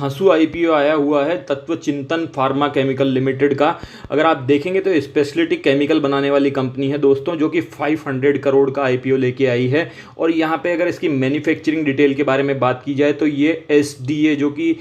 धांसू IPO आया हुआ है तत्वचिंतन फार्मा केमिकल लिमिटेड का। अगर आप देखेंगे तो स्पेशलिटी केमिकल बनाने वाली कंपनी है दोस्तों, जो कि 500 करोड़ का आईपीओ लेके आई है। और यहाँ पे अगर इसकी मैन्युफैक्चरिंग डिटेल के बारे में बात की जाए तो ये एसडीए जो कि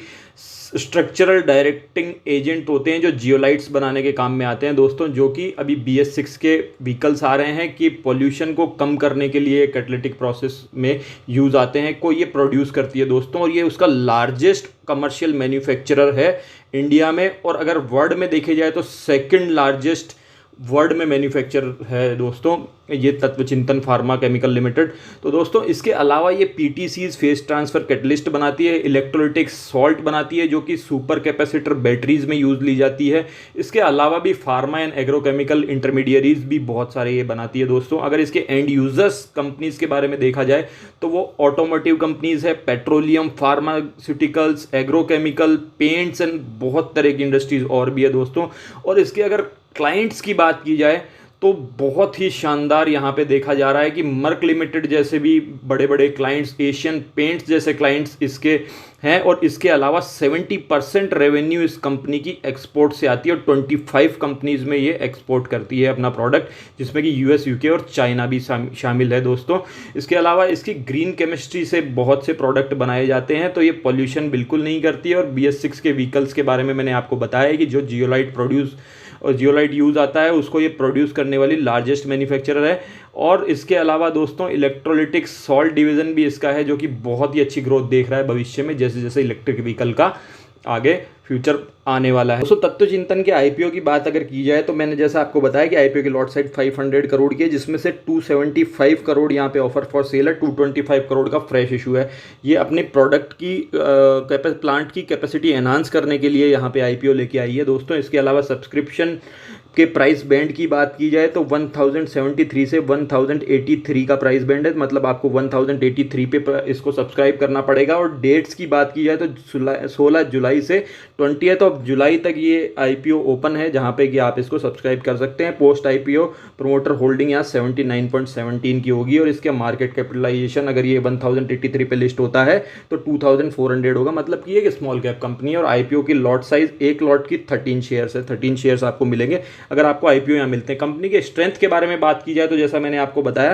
स्ट्रक्चरल डायरेक्टिंग एजेंट होते हैं, जो जियोलाइट्स बनाने के काम में आते हैं दोस्तों, जो कि अभी BS6 के व्हीकल्स आ रहे हैं कि पोल्यूशन को कम करने के लिए कैटालिटिक प्रोसेस में यूज़ आते हैं, को ये प्रोड्यूस करती है दोस्तों। और ये उसका लार्जेस्ट कमर्शियल मैन्युफैक्चरर है इंडिया में, और अगर वर्ल्ड में देखे जाए तो सेकंड लार्जेस्ट वर्ल्ड में मैन्युफैक्चर है दोस्तों ये तत्वचिंतन फार्मा केमिकल लिमिटेड। तो दोस्तों इसके अलावा ये PTCs फेस ट्रांसफ़र कैटलिस्ट बनाती है, इलेक्ट्रोलिटिक सॉल्ट बनाती है जो कि सुपर कैपेसिटर बैटरीज में यूज़ ली जाती है। इसके अलावा भी फार्मा एंड एग्रोकेमिकल इंटरमीडिएरीज भी बहुत सारे ये बनाती है दोस्तों। अगर इसके एंड यूजर्स कंपनीज़ के बारे में देखा जाए तो वो ऑटोमोटिव कंपनीज़ है, petroleum, pharmaceuticals, agrochemical, paints and बहुत तरह की इंडस्ट्रीज़ और भी है दोस्तों। और इसके अगर क्लाइंट्स की बात की जाए तो बहुत ही शानदार यहाँ पे देखा जा रहा है कि मर्क लिमिटेड जैसे भी बड़े बड़े क्लाइंट्स, एशियन पेंट्स जैसे क्लाइंट्स इसके हैं। और इसके अलावा 70% रेवेन्यू इस कंपनी की एक्सपोर्ट से आती है, और 25 कंपनीज में ये एक्सपोर्ट करती है अपना प्रोडक्ट, जिसमें कि US, UK और चाइना भी शामिल है दोस्तों। इसके अलावा इसकी ग्रीन केमिस्ट्री से बहुत से प्रोडक्ट बनाए जाते हैं, तो ये पॉल्यूशन बिल्कुल नहीं करती है। और BS6 के व्हीकल्स के बारे में मैंने आपको बताया कि जो जियोलाइट यूज़ आता है उसको ये प्रोड्यूस करने वाली लार्जेस्ट मैन्युफैक्चरर है। और इसके अलावा दोस्तों इलेक्ट्रोलिटिक सॉल्ट डिवीज़न भी इसका है, जो कि बहुत ही अच्छी ग्रोथ देख रहा है भविष्य में, जैसे जैसे इलेक्ट्रिक व्हीकल का आगे फ्यूचर आने वाला है। दोस्तों तत्वचिंतन के आईपीओ की बात अगर की जाए तो मैंने जैसा आपको बताया कि आईपीओ की लॉट साइज 500 करोड़ की है, जिसमें से 275 करोड़ यहाँ पे ऑफर फॉर सेल है, 225 करोड़ का फ्रेश इशू है। ये अपने प्रोडक्ट की प्लांट की कैपेसिटी एनहांस करने के लिए यहाँ पे आईपीओ लेके आई है दोस्तों। इसके अलावा सब्सक्रिप्शन के प्राइस बैंड की बात की जाए तो 1073 से 1083 का प्राइस बैंड है, मतलब आपको 1083 पे इसको सब्सक्राइब करना पड़ेगा। और डेट्स की बात की जाए तो 16 जुलाई से 20 जुलाई तक ये आईपीओ ओपन है, जहाँ पे कि आप इसको सब्सक्राइब कर सकते हैं। पोस्ट आईपीओ प्रमोटर होल्डिंग यहाँ 79.17 की होगी, और इसके मार्केट कैपिटलाइजेशन अगर ये 1083 पे लिस्ट होता है तो 2400 होगा, मतलब कि एक स्मॉल कैप कंपनी है। और आईपीओ की लॉट साइज एक लॉट की 13 शेयर्स है, 13 शेयर्स आपको मिलेंगे अगर आपको आईपीओ यहाँ मिलते हैं। कंपनी के स्ट्रेंथ के बारे में बात की जाए तो जैसा मैंने आपको बताया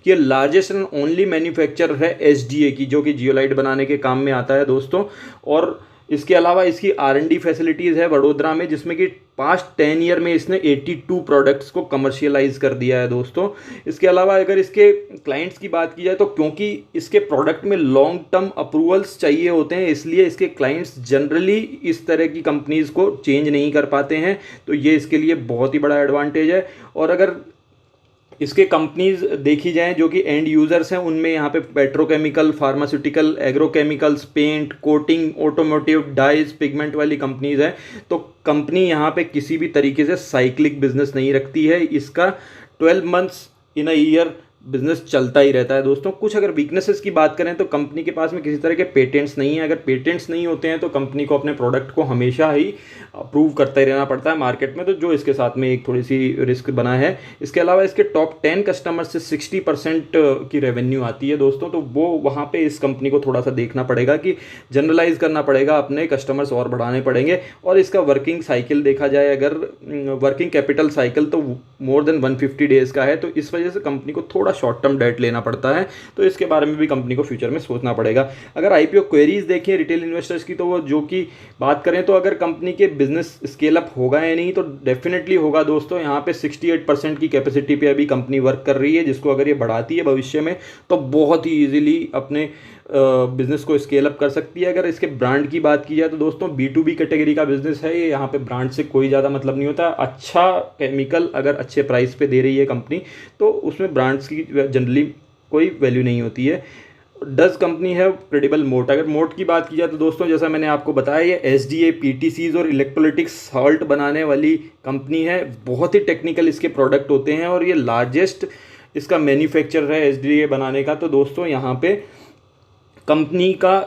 कि ये लार्जेस्ट एंड ओनली मैन्युफैक्चरर है एसडीए की, जो कि जियोलाइट बनाने के काम में आता है दोस्तों। और इसके अलावा इसकी R&D फैसिलिटीज़ है वडोदरा में, जिसमें कि पास्ट 10 ईयर में इसने 82 प्रोडक्ट्स को कमर्शियलाइज कर दिया है दोस्तों। इसके अलावा अगर इसके क्लाइंट्स की बात की जाए तो क्योंकि इसके प्रोडक्ट में लॉन्ग टर्म अप्रूवल्स चाहिए होते हैं, इसलिए इसके क्लाइंट्स जनरली इस तरह की कंपनीज़ को चेंज नहीं कर पाते हैं, तो ये इसके लिए बहुत ही बड़ा एडवांटेज है। और अगर इसके कंपनीज देखी जाएं जो कि एंड यूजर्स हैं, उनमें यहाँ पे petrochemical, pharmaceutical, agrochemicals, paint, coating, automotive, dyes, pigment वाली कंपनीज हैं। तो कंपनी यहाँ पे किसी भी तरीके से साइक्लिक बिजनेस नहीं रखती है, इसका 12 months in a year business चलता ही रहता है दोस्तों। कुछ अगर वीकनेसेस की बात करें तो कंपनी के पास में किसी तरह के पेटेंट्स नहीं है। अगर पेटेंट्स नहीं होते हैं तो कंपनी को अपने प्रोडक्ट को हमेशा ही अप्रूव करता ही रहना पड़ता है मार्केट में, तो जो इसके साथ में एक थोड़ी सी रिस्क बना है। इसके अलावा इसके टॉप 10 कस्टमर से 60% की रेवेन्यू आती है दोस्तों, तो वो वहाँ पे इस कंपनी को थोड़ा सा देखना पड़ेगा कि जनरलाइज करना पड़ेगा, अपने कस्टमर्स और बढ़ाने पड़ेंगे। और इसका वर्किंग साइकिल देखा जाए, अगर वर्किंग कैपिटल साइकिल तो मोर देन 150 डेज़ का है, तो इस वजह से कंपनी को थोड़ा शॉर्ट टर्म डेट लेना पड़ता है, तो इसके बारे में भी कंपनी को फ्यूचर में सोचना पड़ेगा। अगर आईपीओ क्वेरीज देखें रिटेल इन्वेस्टर्स की, तो वो जो कि बात करें तो अगर कंपनी के बिजनेस स्केल अप होगा या नहीं, तो डेफिनेटली होगा दोस्तों। यहाँ पे 68% की कैपेसिटी पे अभी कंपनी वर्क कर रही है, जिसको अगर ये बढ़ाती है भविष्य में तो बहुत ही ईजिली अपने बिजनेस को स्केल अप कर सकती है। अगर इसके ब्रांड की बात की जाए तो दोस्तों B2B कैटेगरी का बिजनेस है ये, यहाँ पे ब्रांड से कोई ज़्यादा मतलब नहीं होता। अच्छा केमिकल अगर अच्छे प्राइस पे दे रही है कंपनी तो उसमें ब्रांड्स की जनरली कोई वैल्यू नहीं होती है। डज कंपनी है क्रेडिबल मोट। अगर मोट की बात की जाए तो दोस्तों जैसा मैंने आपको बताया, ये SDA, PTCs और इलेक्ट्रोलिटिक सॉल्ट बनाने वाली कंपनी है। बहुत ही टेक्निकल इसके प्रोडक्ट होते हैं और ये लार्जेस्ट इसका मैन्युफैक्चरर है SDA बनाने का। तो दोस्तों यहाँ पे कंपनी का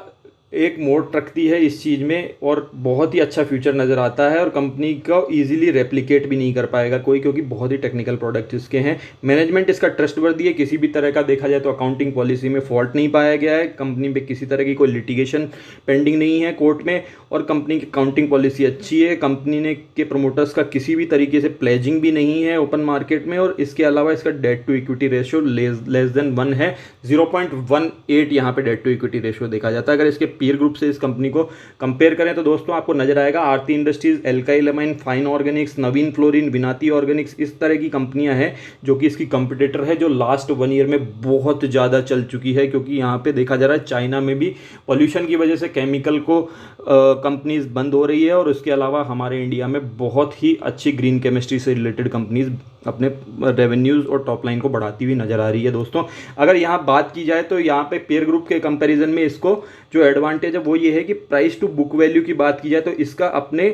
एक मोड़ रखती है इस चीज़ में और बहुत ही अच्छा फ्यूचर नज़र आता है और कंपनी को ईजिली रेप्लिकेट भी नहीं कर पाएगा कोई, क्योंकि बहुत ही टेक्निकल प्रोडक्ट इसके हैं। मैनेजमेंट इसका ट्रस्टवर्दी है, किसी भी तरह का देखा जाए तो अकाउंटिंग पॉलिसी में फॉल्ट नहीं पाया गया है, कंपनी पे किसी तरह की कोई लिटिगेशन पेंडिंग नहीं है कोर्ट में, और कंपनी की अकाउंटिंग पॉलिसी अच्छी है। कंपनी ने के प्रमोटर्स का किसी भी तरीके से प्लेजिंग भी नहीं है ओपन मार्केट में, और इसके अलावा इसका debt to equity ratio less than 1 है, 0.18 यहाँ पे डेट टू इक्विटी रेशियो देखा जाता है। अगर इसके पीयर ग्रुप से इस कंपनी को कंपेयर करें तो दोस्तों आपको नजर आएगा Aarti industries, alkyl amine, fine organics, Navin fluorine, Vinati organics, इस तरह की कंपनियां हैं जो कि इसकी कंपिटिटर है, जो लास्ट 1 ईयर में बहुत ज़्यादा चल चुकी है, क्योंकि यहाँ पे देखा जा रहा है चाइना में भी पॉल्यूशन की वजह से केमिकल को कंपनीज बंद हो रही है, और उसके अलावा हमारे इंडिया में बहुत ही अच्छी ग्रीन केमिस्ट्री से रिलेटेड कंपनीज अपने रेवेन्यूज़ और टॉप लाइन को बढ़ाती हुई नज़र आ रही है। दोस्तों अगर यहाँ बात की जाए तो यहाँ पे पेयर ग्रुप के कंपैरिजन में इसको जो एडवांटेज है वो ये है कि प्राइस टू बुक वैल्यू की बात की जाए तो इसका अपने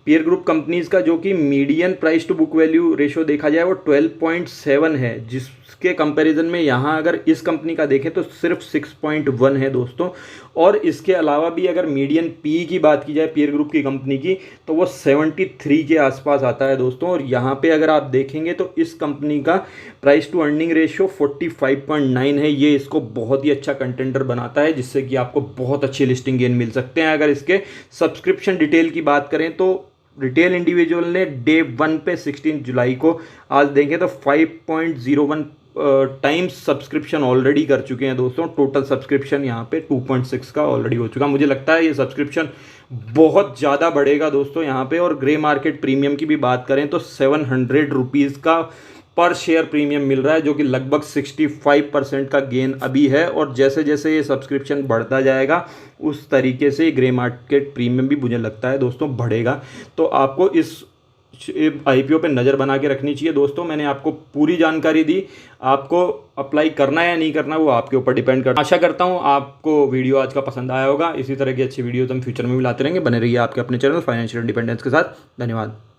पीयर ग्रुप कंपनीज का जो कि median price to book value ratio देखा जाए वो 12.7 है, जिसके कंपैरिजन में यहाँ अगर इस कंपनी का देखें तो सिर्फ 6.1 है दोस्तों। और इसके अलावा भी अगर मीडियन पी की बात की जाए पीयर ग्रुप की कंपनी की तो वो 73 के आसपास आता है दोस्तों। और यहाँ पे अगर आप देखेंगे तो इस कंपनी का प्राइस टू अर्निंग रेशियो 45.9 है, ये इसको बहुत ही अच्छा कंटेंडर बनाता है, जिससे कि आपको बहुत अच्छे लिस्टिंग गेन मिल सकते हैं। अगर इसके सब्सक्रिप्शन डिटेल की बात करें तो रिटेल इंडिविजुअल ने डे 1 पे 16 जुलाई को आज देखें तो 5.01 टाइम्स सब्सक्रिप्शन ऑलरेडी कर चुके हैं दोस्तों। टोटल सब्सक्रिप्शन यहाँ पे 2.6 का ऑलरेडी हो चुका। मुझे लगता है ये सब्सक्रिप्शन बहुत ज़्यादा बढ़ेगा दोस्तों यहाँ पे। और ग्रे मार्केट प्रीमियम की भी बात करें तो 700 रुपीज़ का पर शेयर प्रीमियम मिल रहा है, जो कि लगभग 65% का गेन अभी है। और जैसे जैसे ये सब्सक्रिप्शन बढ़ता जाएगा उस तरीके से ग्रे मार्केट प्रीमियम भी मुझे लगता है दोस्तों बढ़ेगा। तो आपको इस आईपीओ पे नज़र बना के रखनी चाहिए दोस्तों। मैंने आपको पूरी जानकारी दी, आपको अप्लाई करना है या नहीं करना वो आपके ऊपर डिपेंड करता है। आशा करता हूँ आपको वीडियो आज का पसंद आया होगा। इसी तरह की अच्छी वीडियो हम फ्यूचर में भी लाते रहेंगे। बने रहिए आपके अपने चैनल फाइनेंशियल इंडिपेंडेंस के साथ। धन्यवाद।